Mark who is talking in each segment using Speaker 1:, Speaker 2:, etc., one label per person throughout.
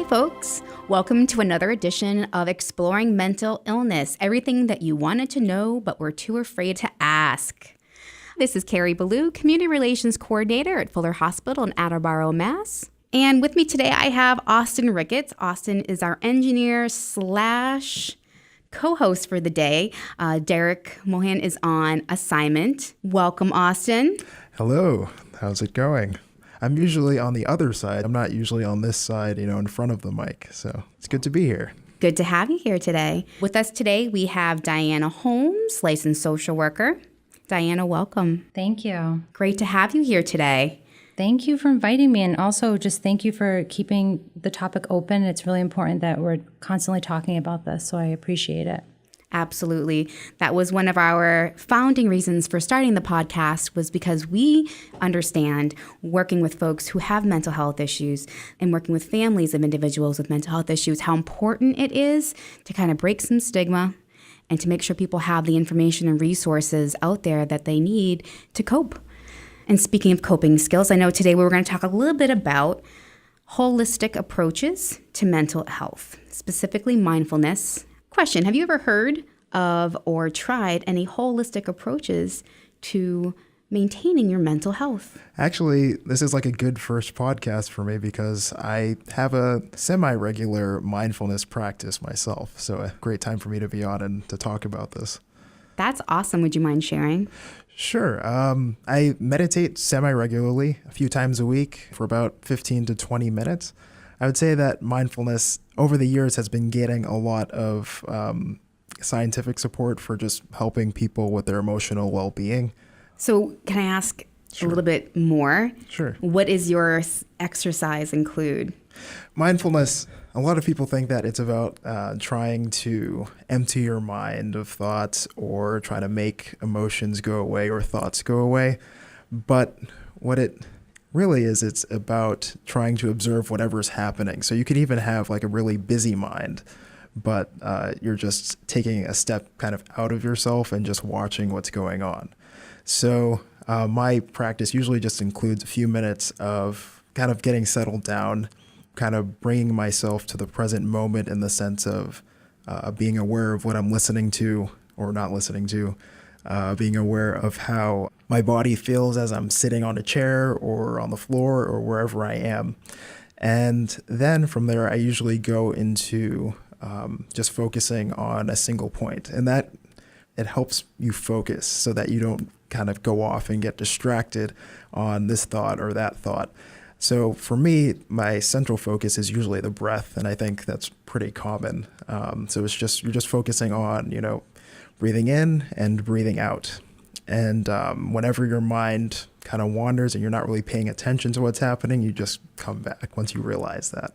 Speaker 1: folks. Welcome to another edition of Exploring Mental Illness, everything that you wanted to know but were too afraid to ask. This is Carrie Ballou, Community Relations Coordinator at Fuller Hospital in Attleboro, Mass. And with me today, I have Auston Ricketts. Auston is our engineer / co-host for the day. Derek Mohan is on assignment. Welcome, Auston.
Speaker 2: Hello. How's it going? I'm usually on the other side. I'm not usually on this side, in front of the mic. So it's good to be here.
Speaker 1: Good to have you here today. With us today, we have Diana Holmes, licensed social worker. Diana, welcome.
Speaker 3: Thank you.
Speaker 1: Great to have you here today.
Speaker 3: Thank you for inviting me, and also just thank you for keeping the topic open. It's really important that we're constantly talking about this, so I appreciate it.
Speaker 1: Absolutely. That was one of our founding reasons for starting the podcast, was because we understand working with folks who have mental health issues and working with families of individuals with mental health issues, how important it is to kind of break some stigma and to make sure people have the information and resources out there that they need to cope. And speaking of coping skills, I know today we're going to talk a little bit about holistic approaches to mental health, specifically mindfulness. Question, have you ever heard of or tried any holistic approaches to maintaining your mental health?
Speaker 2: Actually, this is like a good first podcast for me because I have a semi-regular mindfulness practice myself. So a great time for me to be on and to talk about this.
Speaker 1: That's awesome. Would you mind sharing?
Speaker 2: Sure. I meditate semi-regularly a few times a week for about 15 to 20 minutes. I would say that mindfulness over the years has been getting a lot of scientific support for just helping people with their emotional well-being.
Speaker 1: So can I ask a little bit more?
Speaker 2: Sure.
Speaker 1: What does your exercise include?
Speaker 2: Mindfulness, a lot of people think that it's about trying to empty your mind of thoughts or trying to make emotions go away or thoughts go away. But what it really is, it's about trying to observe whatever's happening. So you could even have like a really busy mind, but you're just taking a step kind of out of yourself and just watching what's going on. So my practice usually just includes a few minutes of kind of getting settled down, kind of bringing myself to the present moment in the sense of being aware of what I'm listening to or not listening to, being aware of how my body feels as I'm sitting on a chair or on the floor or wherever I am. And then from there, I usually go into just focusing on a single point. And that it helps you focus so that you don't kind of go off and get distracted on this thought or that thought. So for me, my central focus is usually the breath, and I think that's pretty common. So it's just you're just focusing on, breathing in and breathing out. And whenever your mind kind of wanders and you're not really paying attention to what's happening, you just come back once you realize that.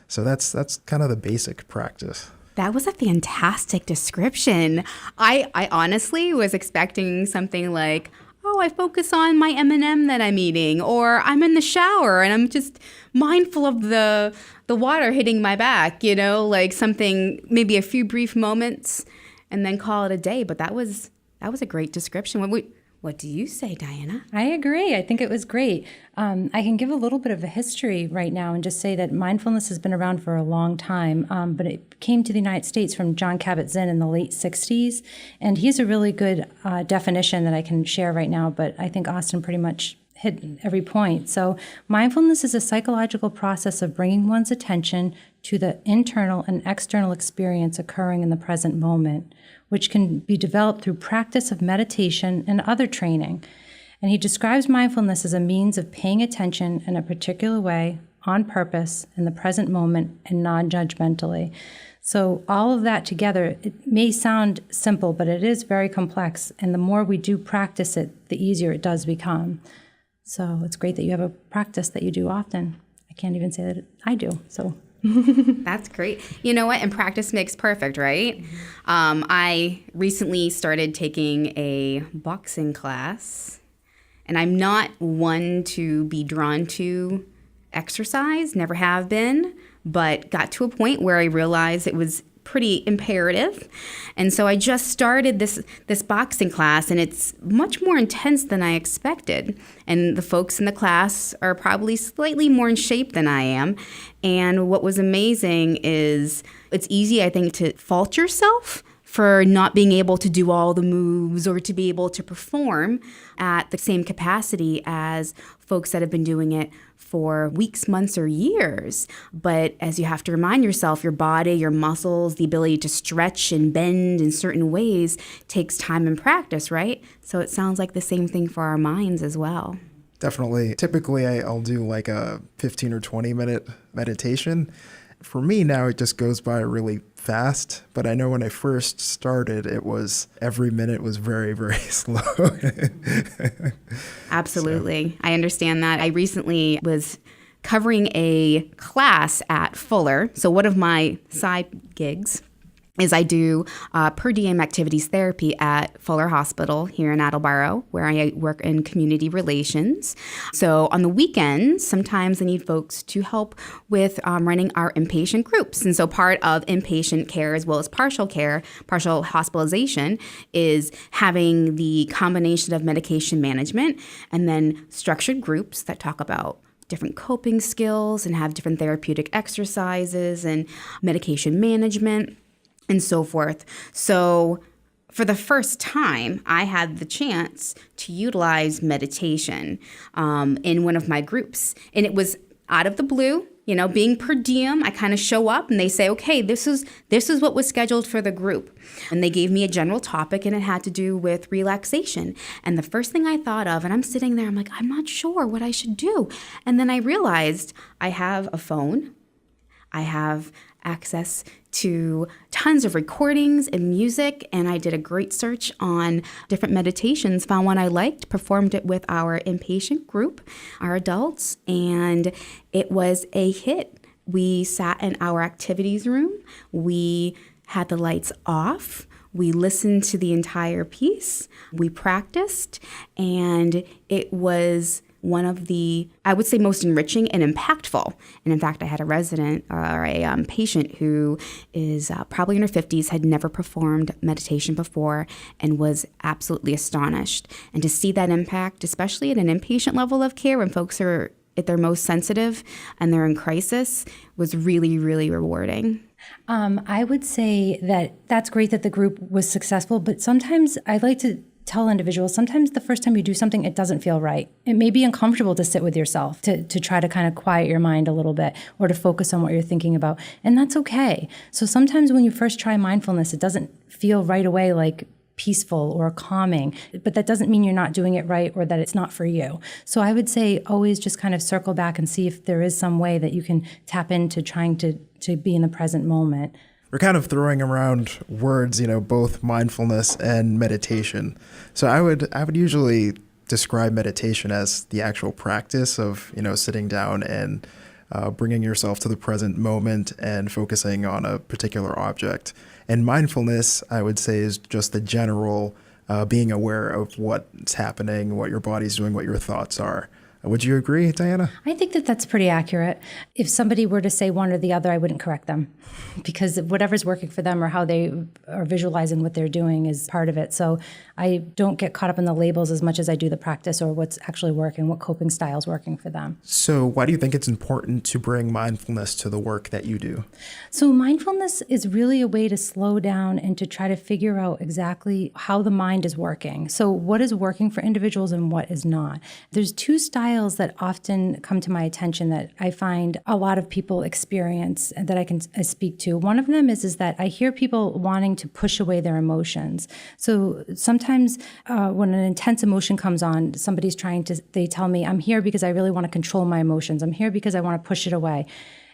Speaker 2: So that's kind of the basic practice.
Speaker 1: That was a fantastic description. I honestly was expecting something like, oh, I focus on my M&M that I'm eating, or I'm in the shower and I'm just mindful of the water hitting my back, like something, maybe a few brief moments and then call it a day. But that was a great description. What do you say, Diana?
Speaker 3: I agree. I think it was great. I can give a little bit of a history right now and just say that mindfulness has been around for a long time, but it came to the United States from Jon Kabat-Zinn in the late 60s. And he's a really good definition that I can share right now, but I think Auston pretty much hit every point. So mindfulness is a psychological process of bringing one's attention to the internal and external experience occurring in the present moment, which can be developed through practice of meditation and other training. And he describes mindfulness as a means of paying attention in a particular way, on purpose, in the present moment, and non-judgmentally. So all of that together, it may sound simple, but it is very complex. And the more we do practice it, the easier it does become. So it's great that you have a practice that you do often. I can't even say that I do, so.
Speaker 1: That's great. You know what? And practice makes perfect, right? I recently started taking a boxing class, and I'm not one to be drawn to exercise, never have been, but got to a point where I realized it was pretty imperative. And so I just started this boxing class, and it's much more intense than I expected. And the folks in the class are probably slightly more in shape than I am. And what was amazing is it's easy, I think, to fault yourself for not being able to do all the moves or to be able to perform at the same capacity as folks that have been doing it for weeks, months, or years. But as you have to remind yourself, your body, your muscles, the ability to stretch and bend in certain ways takes time and practice, right? So it sounds like the same thing for our minds as well.
Speaker 2: Definitely. Typically, I'll do like a 15 or 20 minute meditation. For me now, it just goes by really fast. But I know when I first started, it was every minute was very, very slow.
Speaker 1: Absolutely. So. I understand that. I recently was covering a class at Fuller. So one of my side gigs is I do per diem activities therapy at Fuller Hospital here in Attleboro, where I work in community relations. So on the weekends, sometimes I need folks to help with running our inpatient groups. And so part of inpatient care as well as partial care, partial hospitalization, is having the combination of medication management and then structured groups that talk about different coping skills and have different therapeutic exercises and medication management and so forth. So for the first time, I had the chance to utilize meditation in one of my groups. And it was out of the blue, being per diem. I kind of show up and they say, okay, this is what was scheduled for the group. And they gave me a general topic, and it had to do with relaxation. And the first thing I thought of, and I'm sitting there, I'm like, I'm not sure what I should do. And then I realized I have a phone. I have access to tons of recordings and music, and I did a great search on different meditations, found one I liked, performed it with our inpatient group, our adults, and it was a hit. We sat in our activities room, we had the lights off, we listened to the entire piece, we practiced, and it was one of the, I would say, most enriching and impactful. And in fact, I had a resident or a patient who is probably in her 50s, had never performed meditation before, and was absolutely astonished. And to see that impact, especially at an inpatient level of care when folks are at their most sensitive and they're in crisis, was really, really rewarding.
Speaker 3: I would say that that's great that the group was successful, but sometimes I'd like to tell individuals, sometimes the first time you do something, it doesn't feel right. It may be uncomfortable to sit with yourself, to try to kind of quiet your mind a little bit, or to focus on what you're thinking about. And that's okay. So sometimes when you first try mindfulness, it doesn't feel right away like peaceful or calming, but that doesn't mean you're not doing it right or that it's not for you. So I would say always just kind of circle back and see if there is some way that you can tap into trying to be in the present moment.
Speaker 2: We're kind of throwing around words, both mindfulness and meditation. So I would usually describe meditation as the actual practice of, sitting down and bringing yourself to the present moment and focusing on a particular object. And mindfulness, I would say, is just the general being aware of what's happening, what your body's doing, what your thoughts are. Would you agree, Diana?
Speaker 3: I think that that's pretty accurate. If somebody were to say one or the other, I wouldn't correct them, because whatever's working for them or how they are visualizing what they're doing is part of it. So I don't get caught up in the labels as much as I do the practice or what's actually working, what coping style is working for them.
Speaker 2: So why do you think it's important to bring mindfulness to the work that you do?
Speaker 3: So mindfulness is really a way to slow down and to try to figure out exactly how the mind is working. So what is working for individuals and what is not. There's two styles that often come to my attention that I find a lot of people experience and that I can speak to. One of them is that I hear people wanting to push away their emotions. So sometimes when an intense emotion comes on, somebody's they tell me, I'm here because I really want to control my emotions. I'm here because I want to push it away.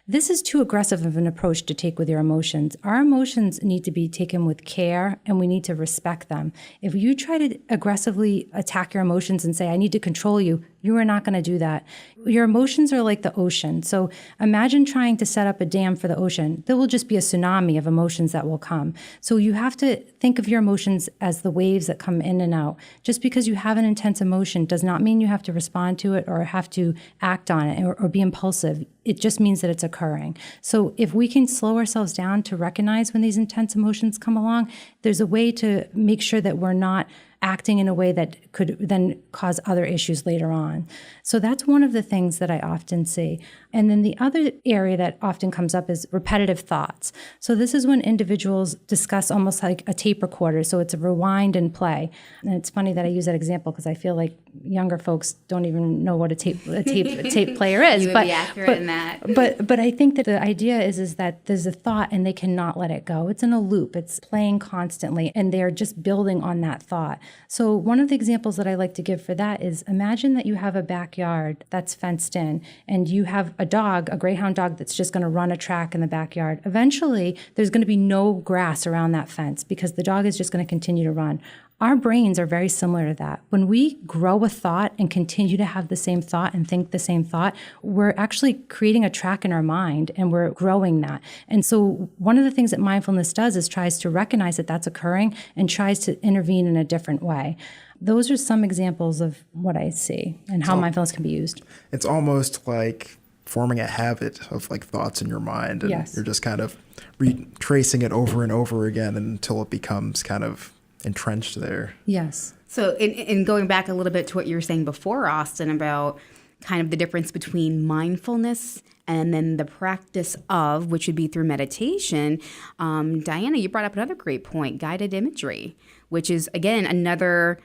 Speaker 3: This is too aggressive of an approach to take with your emotions. Our emotions need to be taken with care, and we need to respect them. If you try to aggressively attack your emotions and say, I need to control you, you are not going to do that. Your emotions are like the ocean. So imagine trying to set up a dam for the ocean. There will just be a tsunami of emotions that will come. So you have to think of your emotions as the waves that come in and out. Just because you have an intense emotion does not mean you have to respond to it or have to act on it or be impulsive. it just means that it's occurring. So if we can slow ourselves down to recognize when these intense emotions come along, there's a way to make sure that we're not acting in a way that could then cause other issues later on. So that's one of the things that I often see. And then the other area that often comes up is repetitive thoughts. So this is when individuals discuss almost like a tape recorder. So it's a rewind and play. And it's funny that I use that example because I feel like younger folks don't even know what a tape player is.
Speaker 1: You would be accurate in that.
Speaker 3: But I think that the idea is that there's a thought and they cannot let it go. It's in a loop. It's playing constantly, and they're just building on that thought. So one of the examples that I like to give for that is, imagine that you have a backyard that's fenced in, and you have a dog, a greyhound dog, that's just going to run a track in the backyard. Eventually, there's going to be no grass around that fence because the dog is just going to continue to run. Our brains are very similar to that. When we grow a thought and continue to have the same thought and think the same thought, we're actually creating a track in our mind, and we're growing that. And so one of the things that mindfulness does is tries to recognize that that's occurring and tries to intervene in a different way. Those are some examples of what I see and how mindfulness can be used.
Speaker 2: It's almost like forming a habit of like thoughts in your mind, and
Speaker 3: Yes.
Speaker 2: you're just kind of retracing it over and over again until it becomes kind of entrenched there.
Speaker 3: Yes.
Speaker 1: So in going back a little bit to what you were saying before, Auston, about kind of the difference between mindfulness and then the practice of, which would be through meditation, Diana, you brought up another great point, guided imagery, which is, again, another...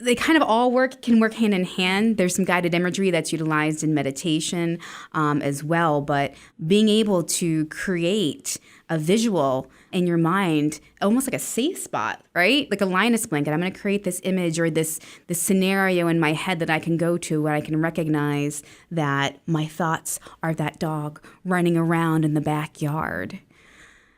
Speaker 1: They kind of all can work hand in hand. There's some guided imagery that's utilized in meditation as well, but being able to create a visual in your mind, almost like a safe spot, right? Like a Linus blanket. I'm going to create this image or this scenario in my head that I can go to where I can recognize that my thoughts are that dog running around in the backyard.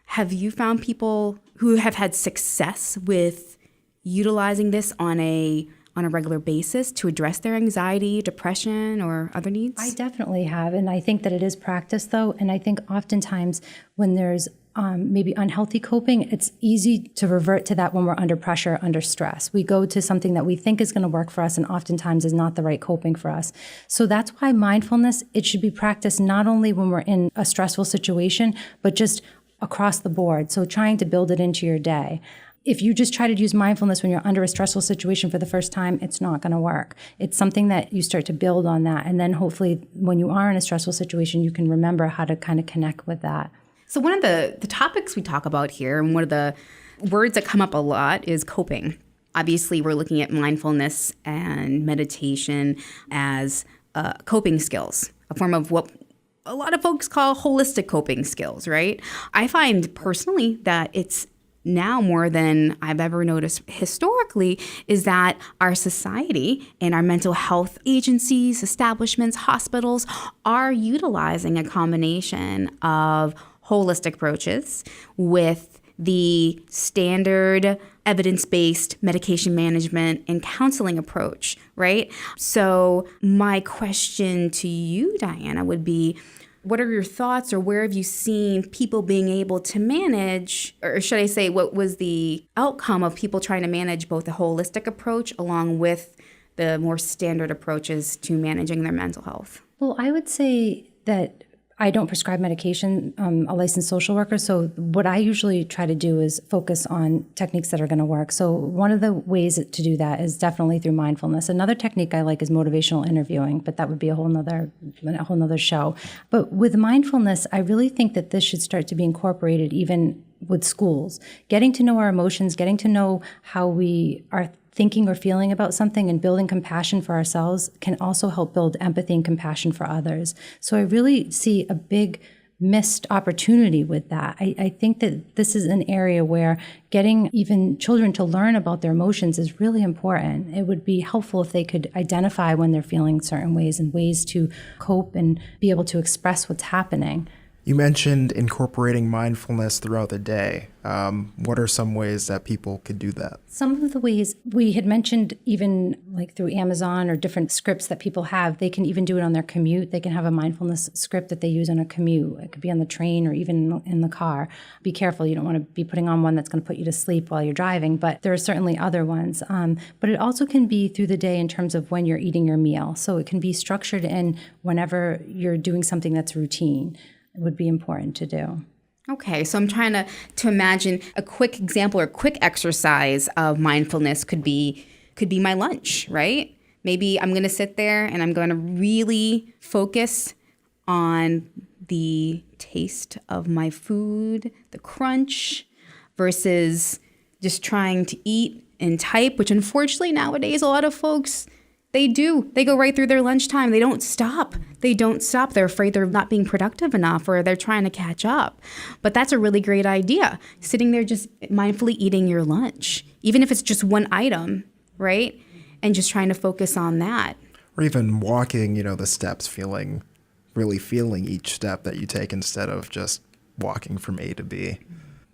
Speaker 1: Have you found people who have had success with utilizing this on a regular basis to address their anxiety, depression, or other needs?
Speaker 3: I definitely have, and I think that it is practice, though, and I think oftentimes when there's maybe unhealthy coping, it's easy to revert to that when we're under pressure, under stress. We go to something that we think is going to work for us and oftentimes is not the right coping for us. So that's why mindfulness, it should be practiced not only when we're in a stressful situation, but just across the board. So trying to build it into your day. If you just try to use mindfulness when you're under a stressful situation for the first time, it's not going to work. It's something that you start to build on that. And then hopefully when you are in a stressful situation, you can remember how to kind of connect with that.
Speaker 1: So one of the topics we talk about here, and one of the words that come up a lot, is coping. Obviously, we're looking at mindfulness and meditation as coping skills, a form of what a lot of folks call holistic coping skills, right? I find personally that it's now more than I've ever noticed historically, is that our society and our mental health agencies, establishments, hospitals are utilizing a combination of holistic approaches with the standard evidence-based medication management and counseling approach, right? So my question to you, Diana, would be, what are your thoughts, or where have you seen people being able to manage, or should I say, what was the outcome of people trying to manage both a holistic approach along with the more standard approaches to managing their mental health?
Speaker 3: Well, I would say that I don't prescribe medication. I'm a licensed social worker. So what I usually try to do is focus on techniques that are going to work. So one of the ways to do that is definitely through mindfulness. Another technique I like is motivational interviewing, but that would be a whole nother show. But with mindfulness, I really think that this should start to be incorporated even with schools. Getting to know our emotions, getting to know how we are thinking or feeling about something, and building compassion for ourselves can also help build empathy and compassion for others. So I really see a big missed opportunity with that. I think that this is an area where getting even children to learn about their emotions is really important. It would be helpful if they could identify when they're feeling certain ways and ways to cope and be able to express what's happening.
Speaker 2: You mentioned incorporating mindfulness throughout the day. What are some ways that people could do that?
Speaker 3: Some of the ways we had mentioned, even like through Amazon or different scripts that people have, they can even do it on their commute. They can have a mindfulness script that they use on a commute. It could be on the train or even in the car. Be careful. You don't want to be putting on one that's going to put you to sleep while you're driving, but there are certainly other ones. But it also can be through the day in terms of when you're eating your meal. So it can be structured in whenever you're doing something that's routine. It would be important to do.
Speaker 1: Okay, so I'm trying to imagine a quick example or quick exercise of mindfulness could be my lunch, right? Maybe I'm going to sit there and I'm going to really focus on the taste of my food, the crunch, versus just trying to eat and type, which unfortunately nowadays a lot of folks, they do. They go right through their lunchtime. They don't stop. They're afraid they're not being productive enough or they're trying to catch up. But that's a really great idea. Sitting there just mindfully eating your lunch, even if it's just one item, right? And just trying to focus on that.
Speaker 2: Or even walking, the steps, really feeling each step that you take instead of just walking from A to B.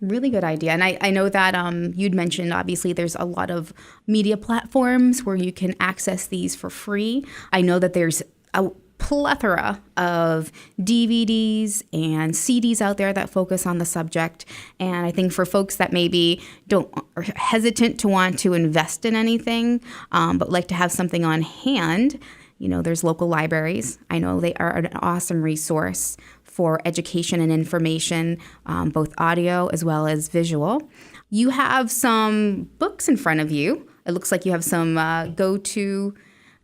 Speaker 1: Really good idea. And I know that you'd mentioned, obviously, there's a lot of media platforms where you can access these for free. I know that there's a plethora of DVDs and CDs out there that focus on the subject. And I think for folks that maybe are hesitant to want to invest in anything, but like to have something on hand, there's local libraries. I know they are an awesome resource for education and information, both audio as well as visual. You have some books in front of you. It looks like you have some go-to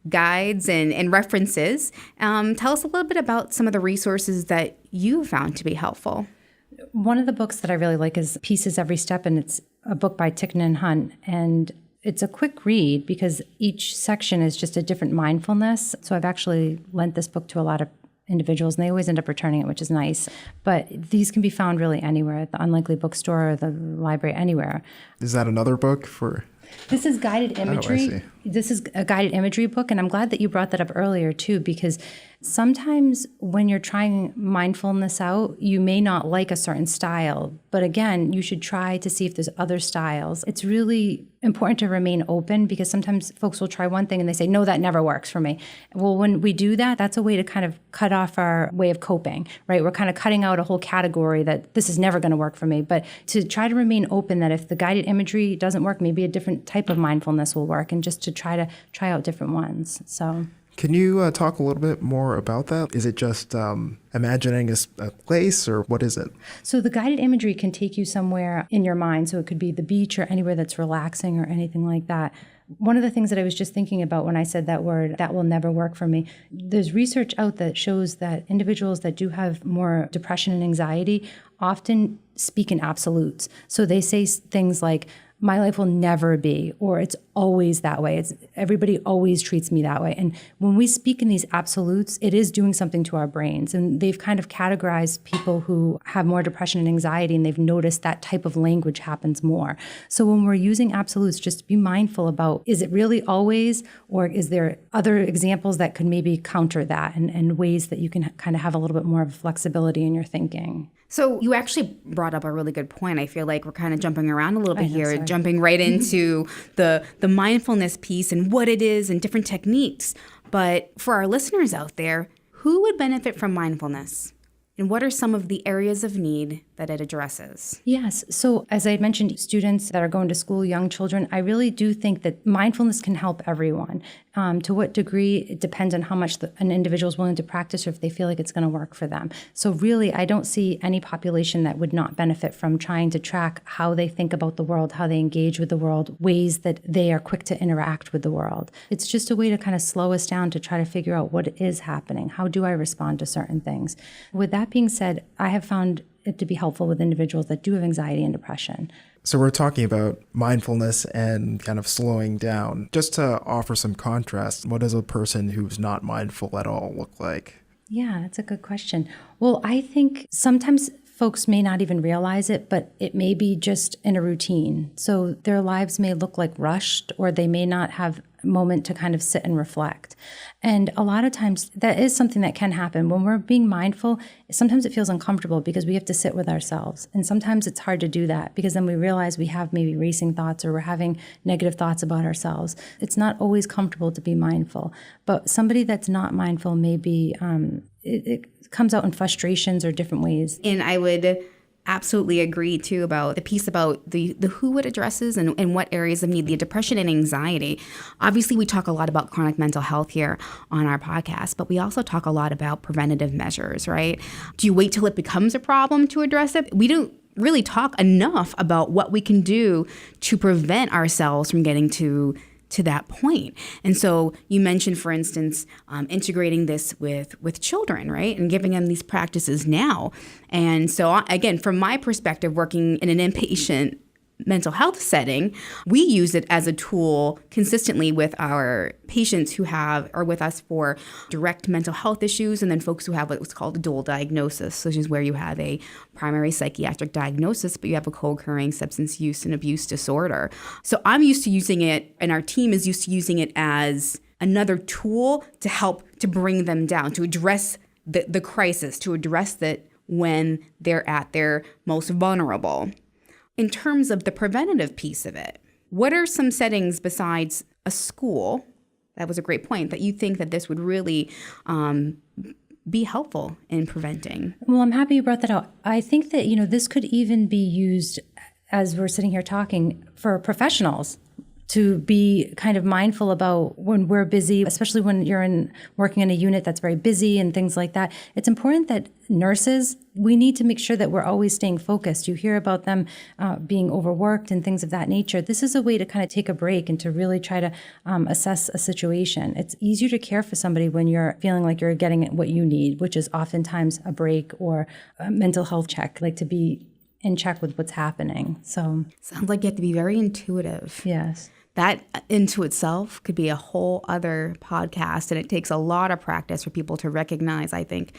Speaker 1: guides and references. Tell us a little bit about some of the resources that you found to be helpful.
Speaker 3: One of the books that I really like is Pieces Every Step, and it's a book by Thich and Hunt. And it's a quick read because each section is just a different mindfulness. So I've actually lent this book to a lot of individuals, and they always end up returning it, which is nice. But these can be found really anywhere, at the Unlikely Bookstore or the library, anywhere.
Speaker 2: Is that another book for...
Speaker 3: This is guided imagery.
Speaker 2: Oh, I see.
Speaker 3: This is a guided imagery book, and I'm glad that you brought that up earlier, too, because sometimes when you're trying mindfulness out, you may not like a certain style. But again, you should try to see if there's other styles. It's really important to remain open because sometimes folks will try one thing and they say, no, that never works for me. Well, when we do that, that's a way to kind of cut off our way of coping, right? We're kind of cutting out a whole category that this is never going to work for me. But to try to remain open that if the guided imagery doesn't work, maybe a different type of mindfulness will work, and just to try out different ones. So.
Speaker 2: Can you talk a little bit more about that? Is it just imagining a place, or what is it? So
Speaker 3: the guided imagery can take you somewhere in your mind. So it could be the beach or anywhere that's relaxing or anything like that. One of the things that I was just thinking about when I said that word, that will never work for me, there's research out that shows that individuals that do have more depression and anxiety often speak in absolutes. So they say things like, my life will never be, or it's always that way. Everybody always treats me that way. And when we speak in these absolutes, it is doing something to our brains. And they've kind of categorized people who have more depression and anxiety, and they've noticed that type of language happens more. So when we're using absolutes, just be mindful about, is it really always, or is there other examples that could maybe counter that, and ways that you can kind of have a little bit more of flexibility in your thinking.
Speaker 1: So you actually brought up a really good point. I feel like we're kind of jumping around a little bit here, jumping right into the mindfulness piece and what it is and different techniques. But for our listeners out there, who would benefit from mindfulness? And what are some of the areas of need that it addresses? Yes.
Speaker 3: So as I had mentioned, students that are going to school, young children, I really do think that mindfulness can help everyone. To what degree, it depends on how much an individual is willing to practice or if they feel like it's going to work for them. So really, I don't see any population that would not benefit from trying to track how they think about the world, how they engage with the world, ways that they are quick to interact with the world. It's just a way to kind of slow us down to try to figure out what is happening. How do I respond to certain things? With that being said, I have found it to be helpful with individuals that do have anxiety and depression.
Speaker 2: So we're talking about mindfulness and kind of slowing down. Just to offer some contrast, what does a person who's not mindful at all look like?
Speaker 3: Yeah, that's a good question. Well, I think sometimes folks may not even realize it, but it may be just in a routine. So their lives may look like rushed, or they may not have moment to kind of sit and reflect. And a lot of times that is something that can happen. When we're being mindful, sometimes it feels uncomfortable because we have to sit with ourselves. And sometimes it's hard to do that because then we realize we have maybe racing thoughts or we're having negative thoughts about ourselves. It's not always comfortable to be mindful. But somebody that's not mindful may be, it comes out in frustrations or different ways.
Speaker 1: And I would absolutely agree too about the piece about the who it addresses and what areas of need, the depression and anxiety. Obviously, we talk a lot about chronic mental health here on our podcast, but we also talk a lot about preventative measures, right? Do you wait till it becomes a problem to address it? We don't really talk enough about what we can do to prevent ourselves from getting to that point. And so you mentioned, for instance, integrating this with children, right? And giving them these practices now. And so again, from my perspective, working in an inpatient mental health setting, we use it as a tool consistently with our patients who are with us for direct mental health issues, and then folks who have what's called a dual diagnosis, which is where you have a primary psychiatric diagnosis, but you have a co-occurring substance use and abuse disorder. So I'm used to using it, and our team is used to using it as another tool to help to bring them down, to address the crisis, to address that when they're at their most vulnerable. In terms of the preventative piece of it, what are some settings besides a school, that was a great point, that you think that this would really be helpful in preventing?
Speaker 3: Well, I'm happy you brought that out. I think that, this could even be used, as we're sitting here talking, for professionals to be kind of mindful about when we're busy, especially when you're working in a unit that's very busy and things like that. It's important that nurses, we need to make sure that we're always staying focused. You hear about them being overworked and things of that nature. This is a way to kind of take a break and to really try to assess a situation. It's easier to care for somebody when you're feeling like you're getting what you need, which is oftentimes a break or a mental health check, like to be in check with what's happening. So
Speaker 1: sounds like you have to be very intuitive.
Speaker 3: Yes.
Speaker 1: That into itself could be a whole other podcast, and it takes a lot of practice for people to recognize, I think,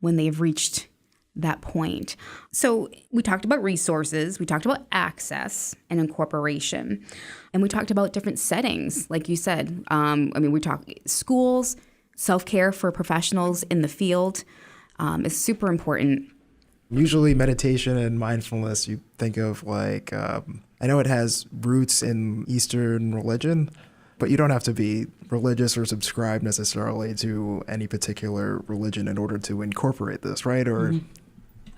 Speaker 1: when they've reached that point. So we talked about resources, we talked about access and incorporation, and we talked about different settings, like you said. We talked schools, self-care for professionals in the field is super important.
Speaker 2: Usually meditation and mindfulness, you think of like, I know it has roots in Eastern religion, but you don't have to be religious or subscribe necessarily to any particular religion in order to incorporate this, right? Or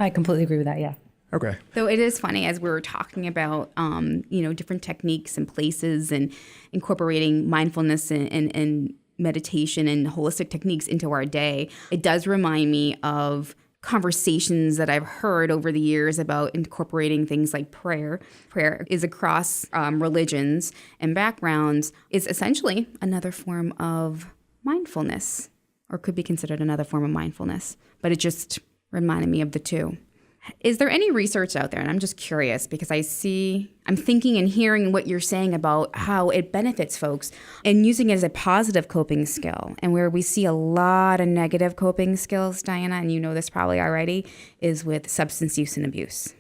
Speaker 3: I completely agree with that, yeah.
Speaker 2: Okay.
Speaker 1: So it is funny, as we were talking about, different techniques and places and incorporating mindfulness and meditation and holistic techniques into our day, it does remind me of conversations that I've heard over the years about incorporating things like prayer. Prayer is across religions and backgrounds, is essentially another form of mindfulness, or could be considered another form of mindfulness, but it just reminded me of the two. Is there any research out there? And I'm just curious because I'm thinking and hearing what you're saying about how it benefits folks and using it as a positive coping skill. And where we see a lot of negative coping skills, Diana, and you know this probably already, is with substance use and abuse.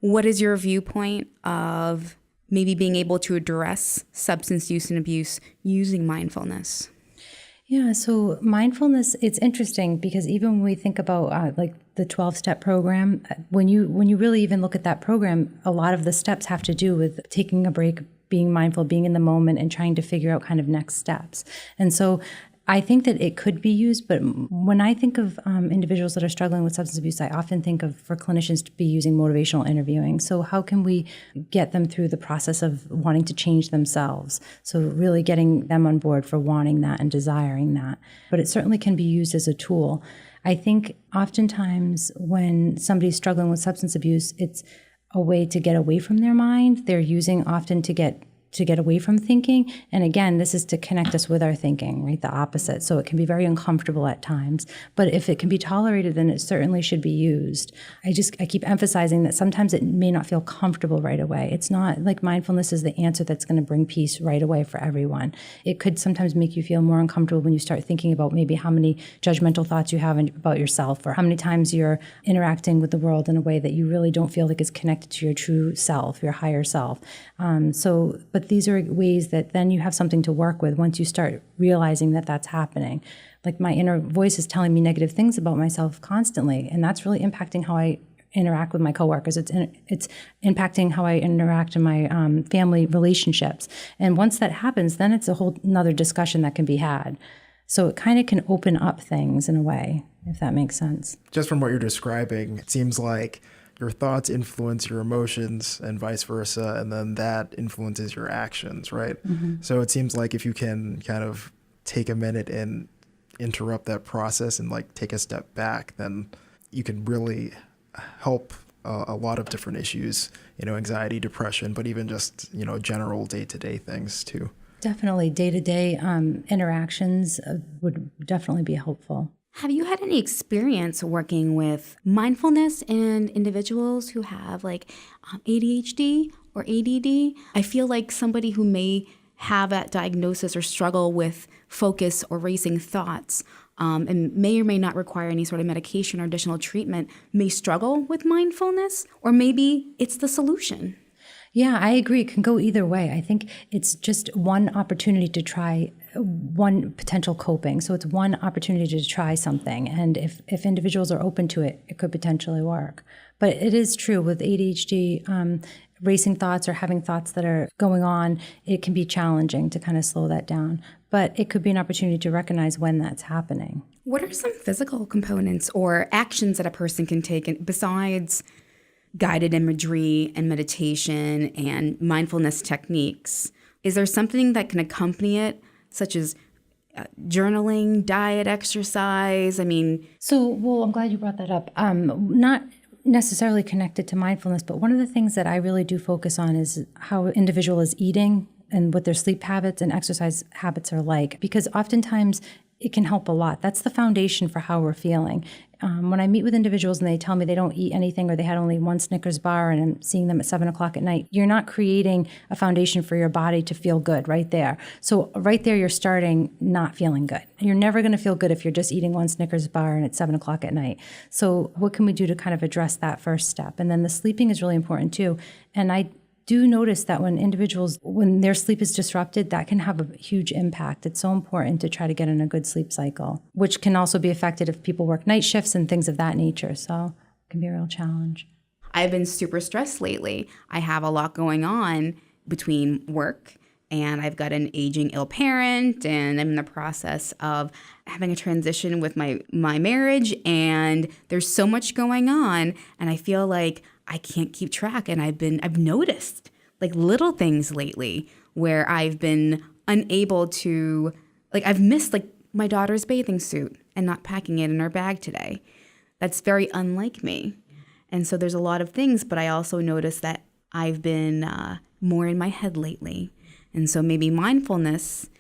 Speaker 1: What is your viewpoint of maybe being able to address substance use and abuse using mindfulness?
Speaker 3: Yeah, so mindfulness, it's interesting because even when we think about like the 12-step program, when you really even look at that program, a lot of the steps have to do with taking a break, being mindful, being in the moment, and trying to figure out kind of next steps. And so I think that it could be used, but when I think of individuals that are struggling with substance abuse, I often think of for clinicians to be using motivational interviewing. So how can we get them through the process of wanting to change themselves? So really getting them on board for wanting that and desiring that. But it certainly can be used as a tool. I think oftentimes when somebody's struggling with substance abuse, it's a way to get away from their mind. They're using often to get away from thinking. And again, this is to connect us with our thinking, right? The opposite. So it can be very uncomfortable at times, but if it can be tolerated, then it certainly should be used. I keep emphasizing that sometimes it may not feel comfortable right away. It's not like mindfulness is the answer that's going to bring peace right away for everyone. It could sometimes make you feel more uncomfortable when you start thinking about maybe how many judgmental thoughts you have about yourself, or how many times you're interacting with the world in a way that you really don't feel like is connected to your true self, your higher self. But But these are ways that then you have something to work with once you start realizing that that's happening. Like my inner voice is telling me negative things about myself constantly, and that's really impacting how I interact with my coworkers. It's impacting how I interact in my family relationships. And once that happens, then it's a whole another discussion that can be had. So it kind of can open up things in a way, if that makes sense.
Speaker 2: Just from what you're describing, it seems like your thoughts influence your emotions and vice versa, and then that influences your actions, right? So it seems like if you can kind of take a minute and interrupt that process and like take a step back, then you can really help a lot of different issues, anxiety, depression, but even just, general day-to-day things too.
Speaker 3: Definitely day-to-day interactions would definitely be helpful.
Speaker 1: Have you had any experience working with mindfulness in individuals who have like ADHD or ADD? I feel like somebody who may have that diagnosis or struggle with focus or racing thoughts and may or may not require any sort of medication or additional treatment may struggle with mindfulness, or maybe it's the solution.
Speaker 3: Yeah, I agree. It can go either way. I think it's just one opportunity to try one potential coping. So it's one opportunity to try something. And if individuals are open to it, it could potentially work. But it is true with ADHD, racing thoughts or having thoughts that are going on, it can be challenging to kind of slow that down. But it could be an opportunity to recognize when that's happening.
Speaker 1: What are some physical components or actions that a person can take besides guided imagery and meditation and mindfulness techniques? Is there something that can accompany it, such as journaling, diet, exercise?
Speaker 3: Well, I'm glad you brought that up. Not necessarily connected to mindfulness, but one of the things that I really do focus on is how an individual is eating and what their sleep habits and exercise habits are like, because oftentimes it can help a lot. That's the foundation for how we're feeling. When I meet with individuals and they tell me they don't eat anything or they had only one Snickers bar and I'm seeing them at 7 o'clock at night, you're not creating a foundation for your body to feel good right there. So right there, you're starting not feeling good. You're never going to feel good if you're just eating one Snickers bar and it's 7 o'clock at night. So what can we do to kind of address that first step? And then the sleeping is really important too. And I do notice that when their sleep is disrupted, that can have a huge impact. It's so important to try to get in a good sleep cycle, which can also be affected if people work night shifts and things of that nature. So it can be a real challenge.
Speaker 1: I've been super stressed lately. I have a lot going on between work, and I've got an aging ill parent, and I'm in the process of having a transition with my marriage, and there's so much going on, and I feel like I can't keep track. And I've noticed like little things lately where I've been unable to, like I've missed like my daughter's bathing suit and not packing it in her bag today. That's very unlike me. And so there's a lot of things, but I also noticed that I've been more in my head lately. And so maybe mindfulness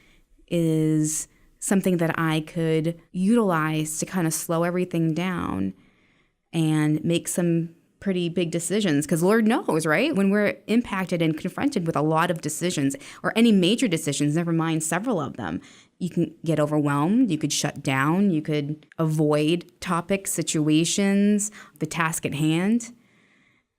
Speaker 1: is something that I could utilize to kind of slow everything down and make some pretty big decisions, because Lord knows, right? When we're impacted and confronted with a lot of decisions or any major decisions, never mind several of them, you can get overwhelmed, you could shut down, you could avoid topics, situations, the task at hand.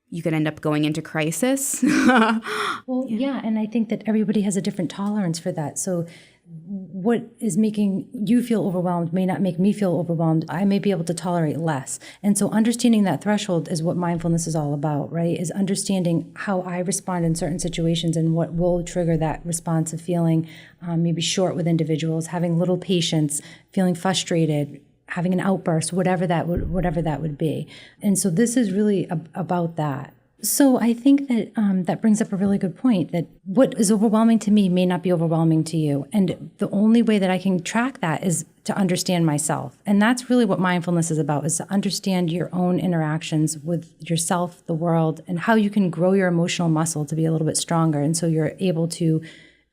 Speaker 1: You could end up going into crisis.
Speaker 3: Well, yeah, and I think that everybody has a different tolerance for that. So what is making you feel overwhelmed may not make me feel overwhelmed. I may be able to tolerate less. And so understanding that threshold is what mindfulness is all about, right? Is understanding how I respond in certain situations and what will trigger that response of feeling maybe short with individuals, having little patience, feeling frustrated, having an outburst, whatever that would be. And so this is really about that. So I think that that brings up a really good point, that what is overwhelming to me may not be overwhelming to you. And the only way that I can track that is to understand myself. And that's really what mindfulness is about, is to understand your own interactions with yourself, the world, and how you can grow your emotional muscle to be a little bit stronger. And so you're able to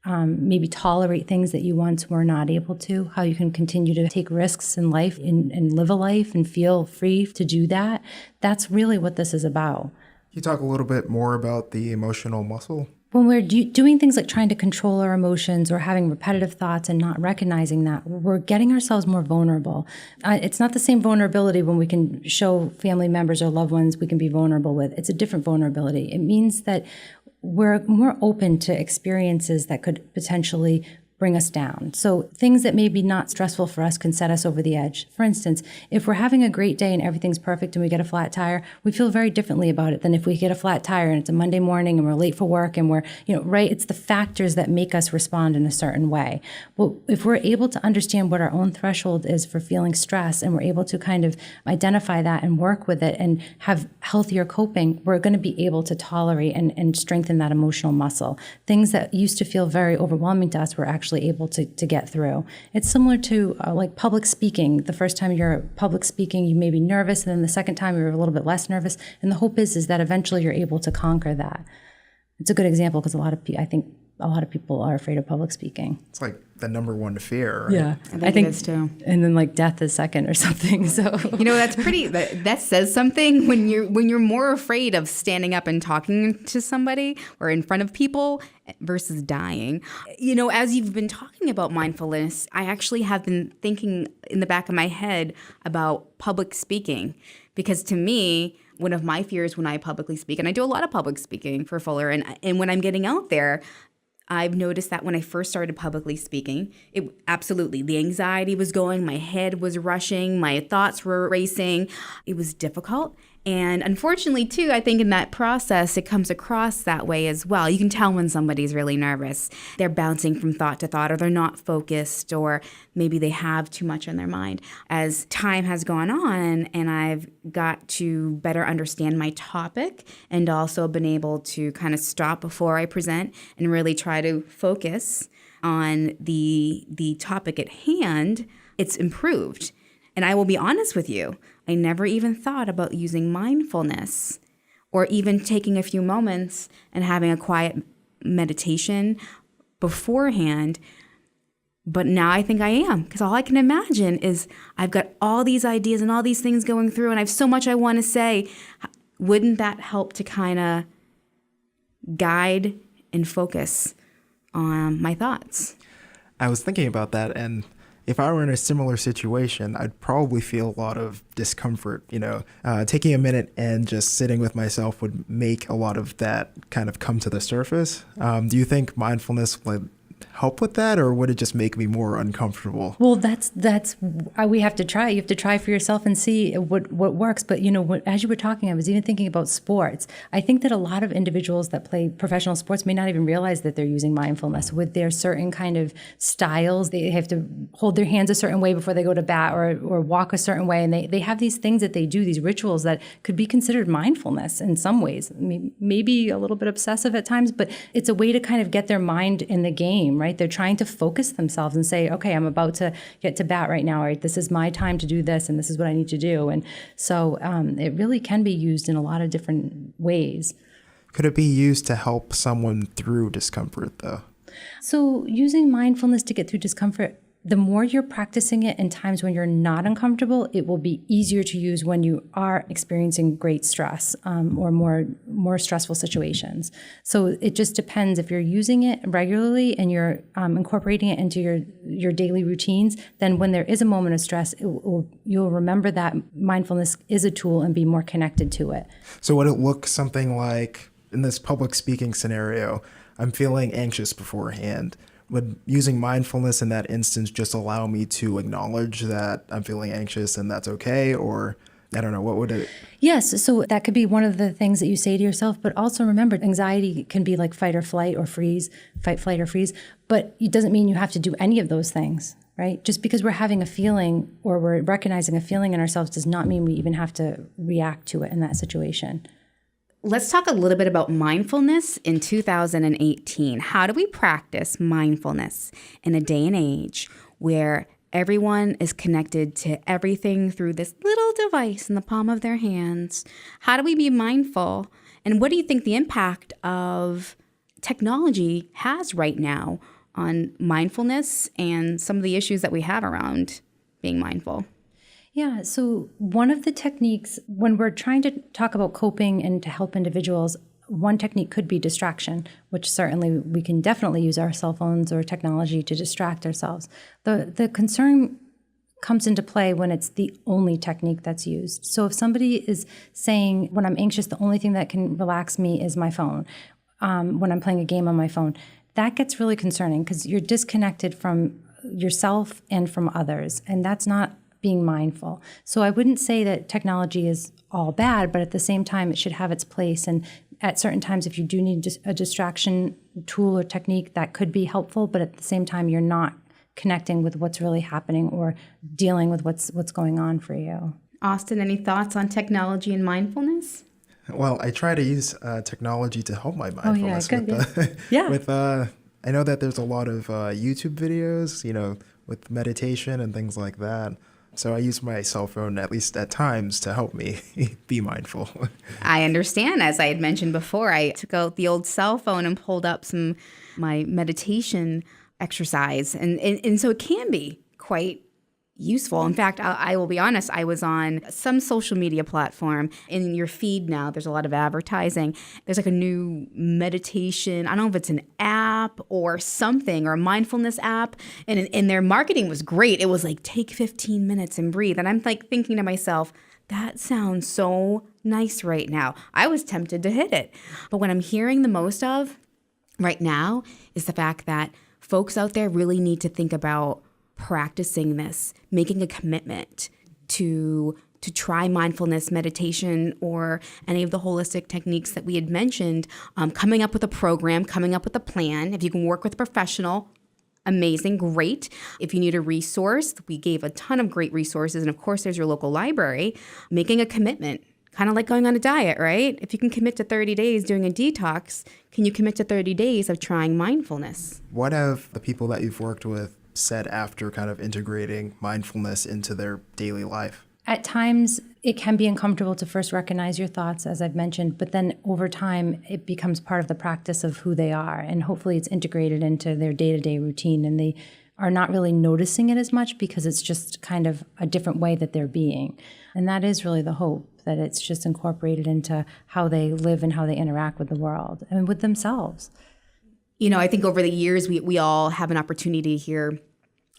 Speaker 3: maybe tolerate things that you once were not able to, how you can continue to take risks in life and live a life and feel free to do that. That's really what this is about.
Speaker 2: Can you talk a little bit more about the emotional muscle?
Speaker 3: When we're doing things like trying to control our emotions or having repetitive thoughts and not recognizing that, we're getting ourselves more vulnerable. It's not the same vulnerability when we can show family members or loved ones we can be vulnerable with. It's a different vulnerability. It means that we're more open to experiences that could potentially bring us down. So things that may be not stressful for us can set us over the edge. For instance, if we're having a great day and everything's perfect and we get a flat tire, we feel very differently about it than if we get a flat tire and it's a Monday morning and we're late for work and we're, right? It's the factors that make us respond in a certain way. Well, if we're able to understand what our own threshold is for feeling stress and we're able to kind of identify that and work with it and have healthier coping, we're going to be able to tolerate and strengthen that emotional muscle. Things that used to feel very overwhelming to us, we're actually able to get through. It's similar to like public speaking. The first time you're public speaking, you may be nervous, and then the second time you're a little bit less nervous. And the hope is that eventually you're able to conquer that. It's a good example because I think a lot of people are afraid of public speaking.
Speaker 2: It's like the number one fear. Right?
Speaker 3: Yeah,
Speaker 1: I think it is too.
Speaker 3: And then like death is second or something. So
Speaker 1: that's pretty. That says something when you're more afraid of standing up and talking to somebody or in front of people versus dying. As you've been talking about mindfulness, I actually have been thinking in the back of my head about public speaking, because to me, one of my fears when I publicly speak, and I do a lot of public speaking for Fuller, and when I'm getting out there, I've noticed that when I first started publicly speaking, the anxiety was going, my head was rushing, my thoughts were racing. It was difficult. And unfortunately, too, I think in that process, it comes across that way as well. You can tell when somebody's really nervous. They're bouncing from thought to thought, or they're not focused, or maybe they have too much on their mind. As time has gone on and I've got to better understand my topic and also been able to kind of stop before I present and really try to focus on the topic at hand, it's improved. And I will be honest with you, I never even thought about using mindfulness or even taking a few moments and having a quiet meditation beforehand. But now I think I am, because all I can imagine is I've got all these ideas and all these things going through and I have so much I want to say. Wouldn't that help to kind of guide and focus on my thoughts?
Speaker 2: I was thinking about that, and if I were in a similar situation, I'd probably feel a lot of discomfort. Taking a minute and just sitting with myself would make a lot of that kind of come to the surface. Do you think mindfulness would help with that, or would it just make me more uncomfortable?
Speaker 3: Well, that's we have to try. You have to try for yourself and see what works. But as you were talking, I was even thinking about sports. I think that a lot of individuals that play professional sports may not even realize that they're using mindfulness with their certain kind of styles. They have to hold their hands a certain way before they go to bat, or walk a certain way, and they have these things that they do, these rituals that could be considered mindfulness in some ways. Maybe a little bit obsessive at times, but it's a way to kind of get their mind in the game. Right? They're trying to focus themselves and say, okay, I'm about to get to bat right now. Right? This is my time to do this, and this is what I need to do. And so it really can be used in a lot of different ways.
Speaker 2: Could it be used to help someone through discomfort, though?
Speaker 3: So using mindfulness to get through discomfort, the more you're practicing it in times when you're not uncomfortable, it will be easier to use when you are experiencing great stress or more stressful situations. So it just depends. If you're using it regularly and you're incorporating it into your daily routines, then when there is a moment of stress, you'll remember that mindfulness is a tool and be more connected to it.
Speaker 2: So would it look something like, in this public speaking scenario, I'm feeling anxious beforehand. Would using mindfulness in that instance just allow me to acknowledge that I'm feeling anxious and that's okay? Or I don't know, what would it?
Speaker 3: Yes, so that could be one of the things that you say to yourself, but also remember, anxiety can be like fight or flight or freeze, fight, flight, or freeze, but it doesn't mean you have to do any of those things, right? Just because we're having a feeling or we're recognizing a feeling in ourselves does not mean we even have to react to it in that situation.
Speaker 1: Let's talk a little bit about mindfulness in 2018. How do we practice mindfulness in a day and age where everyone is connected to everything through this little device in the palm of their hands? How do we be mindful? And what do you think the impact of technology has right now on mindfulness and some of the issues that we have around being mindful?
Speaker 3: Yeah, so one of the techniques, when we're trying to talk about coping and to help individuals, one technique could be distraction, which certainly we can definitely use our cell phones or technology to distract ourselves. The concern comes into play when it's the only technique that's used. So if somebody is saying, when I'm anxious, the only thing that can relax me is my phone, when I'm playing a game on my phone. That gets really concerning because you're disconnected from yourself and from others, and that's not being mindful. So I wouldn't say that technology is all bad, but at the same time, it should have its place. And at certain times, if you do need a distraction tool or technique, that could be helpful, but at the same time, you're not connecting with what's really happening or dealing with what's going on for you.
Speaker 1: Auston, any thoughts on technology and mindfulness?
Speaker 2: Well, I try to use technology to help my mindfulness. I know that there's a lot of YouTube videos, with meditation and things like that. So I use my cell phone, at least at times, to help me be mindful.
Speaker 1: I understand. As I had mentioned before, I took out the old cell phone and pulled up my meditation exercise. And so it can be quite useful. In fact, I will be honest, I was on some social media platform. In your feed now, there's a lot of advertising. There's like a new meditation, I don't know if it's an app or something, or a mindfulness app. And their marketing was great. It was like, take 15 minutes and breathe. And I'm like thinking to myself, that sounds so nice right now. I was tempted to hit it. But what I'm hearing the most of right now is the fact that folks out there really need to think about practicing this, making a commitment to try mindfulness, meditation, or any of the holistic techniques that we had mentioned, coming up with a program, coming up with a plan. If you can work with a professional, amazing, great. If you need a resource, we gave a ton of great resources. And of course, there's your local library. Making a commitment, kind of like going on a diet, right? If you can commit to 30 days doing a detox, can you commit to 30 days of trying mindfulness?
Speaker 2: What have the people that you've worked with said after kind of integrating mindfulness into their daily life?
Speaker 3: At times, it can be uncomfortable to first recognize your thoughts, as I've mentioned, but then over time, it becomes part of the practice of who they are. And hopefully it's integrated into their day-to-day routine, and they are not really noticing it as much because it's just kind of a different way that they're being. And that is really the hope, that it's just incorporated into how they live and how they interact with the world and with themselves.
Speaker 1: I think over the years, we all have an opportunity to hear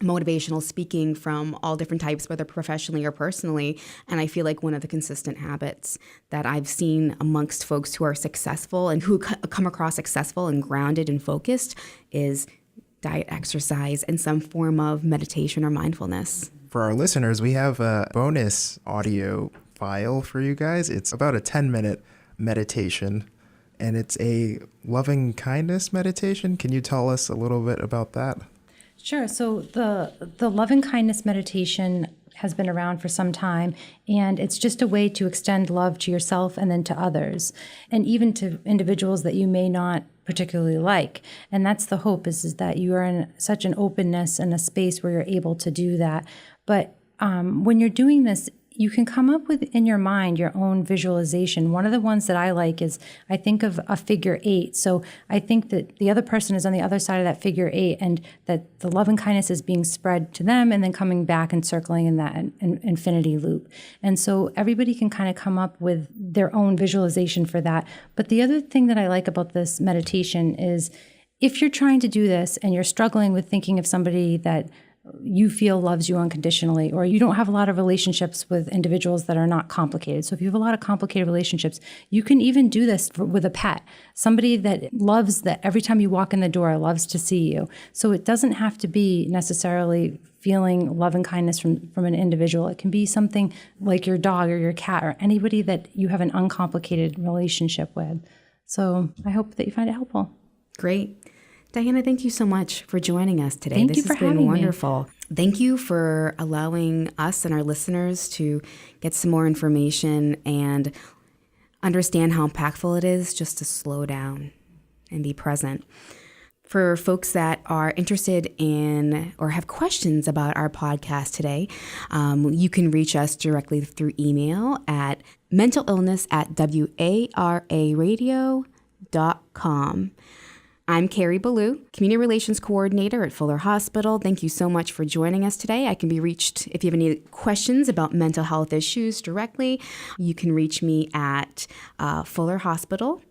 Speaker 1: motivational speaking from all different types, whether professionally or personally. And I feel like one of the consistent habits that I've seen amongst folks who are successful and who come across successful and grounded and focused is diet, exercise, and some form of meditation or mindfulness.
Speaker 2: For our listeners, we have a bonus audio file for you guys. It's about a 10-minute meditation, and it's a loving kindness meditation. Can you tell us a little bit about that?
Speaker 3: Sure. So the loving kindness meditation has been around for some time, and it's just a way to extend love to yourself and then to others, and even to individuals that you may not particularly like. And that's the hope, is that you are in such an openness and a space where you're able to do that. But when you're doing this, you can come up with in your mind your own visualization. One of the ones that I like is I think of a figure 8. So I think that the other person is on the other side of that figure 8, and that the love and kindness is being spread to them and then coming back and circling in that infinity loop. And so everybody can kind of come up with their own visualization for that. But the other thing that I like about this meditation is if you're trying to do this and you're struggling with thinking of somebody that you feel loves you unconditionally, or you don't have a lot of relationships with individuals that are not complicated. So if you have a lot of complicated relationships, you can even do this with a pet, somebody that loves that every time you walk in the door, loves to see you. So it doesn't have to be necessarily feeling love and kindness from an individual. It can be something like your dog or your cat or anybody that you have an uncomplicated relationship with. So I hope that you find it helpful.
Speaker 1: Great. Diana, thank you so much for joining us today.
Speaker 3: Thank you for having me.
Speaker 1: This has been wonderful. Thank you for allowing us and our listeners to get some more information and understand how impactful it is just to slow down and be present. For folks that are interested in or have questions about our podcast today, you can reach us directly through email at mentalillness@wararadio.com. I'm Carrie Ballou, Community Relations Coordinator at Fuller Hospital. Thank you so much for joining us today. I can be reached if you have any questions about mental health issues directly. You can reach me at Fuller Hospital.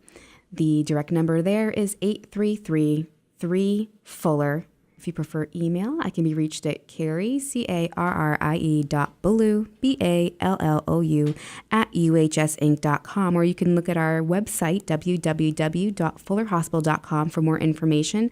Speaker 1: The direct number there is 833-3-FULLER. If you prefer email, I can be reached at Carrie, Carrie.Ballou, Ballou, @uhsinc.com, or you can look at our website, www.fullerhospital.com, for more information.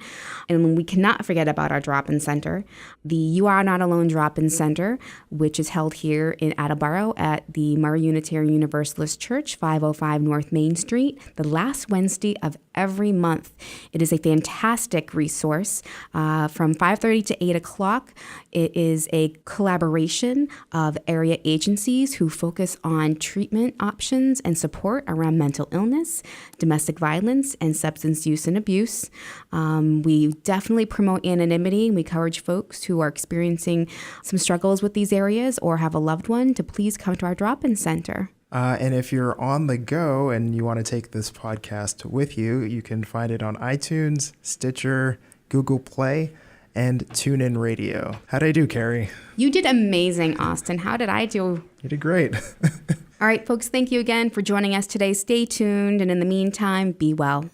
Speaker 1: And we cannot forget about our drop-in center, the You Are Not Alone Drop-in Center, which is held here in Attleboro at the Murray Unitarian Universalist Church, 505 North Main Street, the last Wednesday of every month. It is a fantastic resource from 5:30 to 8 o'clock. It is a collaboration of area agencies who focus on treatment options and support around mental illness, domestic violence, and substance use and abuse. We definitely promote anonymity. We encourage folks who are experiencing some struggles with these areas or have a loved one to please come to our drop-in center.
Speaker 2: And if you're on the go and you want to take this podcast with you, you can find it on iTunes, Stitcher, Google Play, and TuneIn Radio. How'd I do, Carrie?
Speaker 1: You did amazing, Auston. How did I do?
Speaker 2: You did great.
Speaker 1: All right, folks, thank you again for joining us today. Stay tuned, and in the meantime, be well.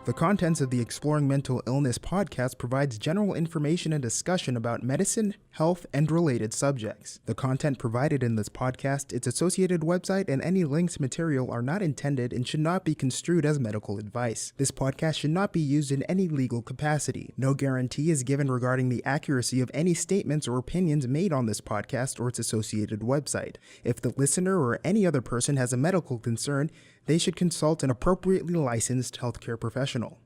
Speaker 2: The contents of the Exploring Mental Illness podcast provides general information and discussion about medicine, health, and related subjects. The content provided in this podcast, its associated website, and any links material are not intended and should not be construed as medical advice. This podcast should not be used in any legal capacity. No guarantee is given regarding the accuracy of any statements or opinions made on this podcast or its associated website. If the listener or any other person has a medical concern, they should consult an appropriately licensed healthcare professional.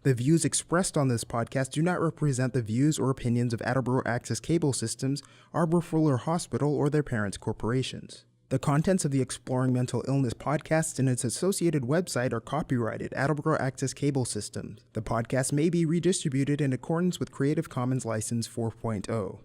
Speaker 2: The views expressed on this podcast do not represent the views or opinions of Attleboro Access Cable Systems, Arbor Fuller Hospital, or their parent corporations. The contents of the Exploring Mental Illness podcast and its associated website are copyrighted Attleboro Access Cable Systems. The podcast may be redistributed in accordance with Creative Commons License 4.0.